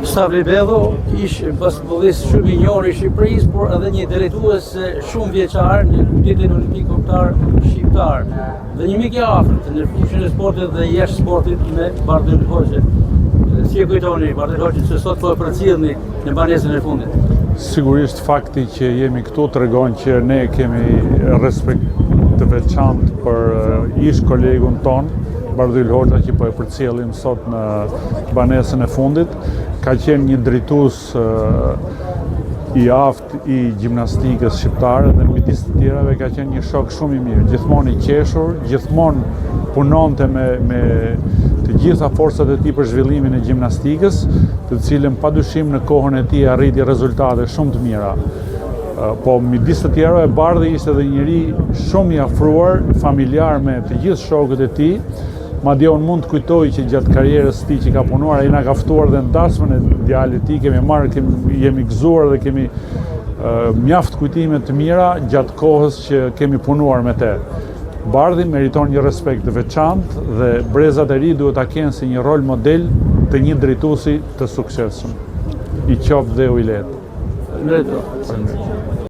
Sabri Bello ishte basketbollist shumë i njohur i Shqipërisë, por edhe një drejtues shumë vjeçar në Komitetin Olimpik Kombëtar Shqiptar. Dhe një mik i afërt në fushën e sportit dhe jashtë sportit me Bardhyl Hoxhën. Si e kujtoni Bardhyl Hoxhën se sot po e përcjellni në banesën e fundit? Sigurisht fakti që jemi këtu tregon që ne kemi respekt të veçantë për ish kolegun ton, Bardhyl Hoxha, që po e përcjellim sot në banesën e fundit. Ka qenë një drejtues i aftë i gjimnastikës shqiptare dhe midis të tjerave ka qenë një shok shumë i mirë, gjithmonë i qeshur, gjithmonë punonte me të gjitha forcat e tij për zhvillimin e gjimnastikës, të cilën padyshim në kohën e tij arriti rezultate shumë të mira. Po midis të tjerave Bardhi ishte edhe njëri shumë i afruar, familjar me të gjithë shokët e tij. Madje unë mund të kujtoj që gjatë karrierës së tij që ka punuar, ai na ka ftuar dhe në dasmën e djalit të tij, jemi gëzuar dhe kemi mjaft kujtime të mira gjatë kohës që kemi punuar me te. Bardhi meriton një respekt të veçantë dhe brezat e ri duhet ta kenë si një rol model të një drejtuesi të suksesshëm. I qoftë dhe u i lehtë.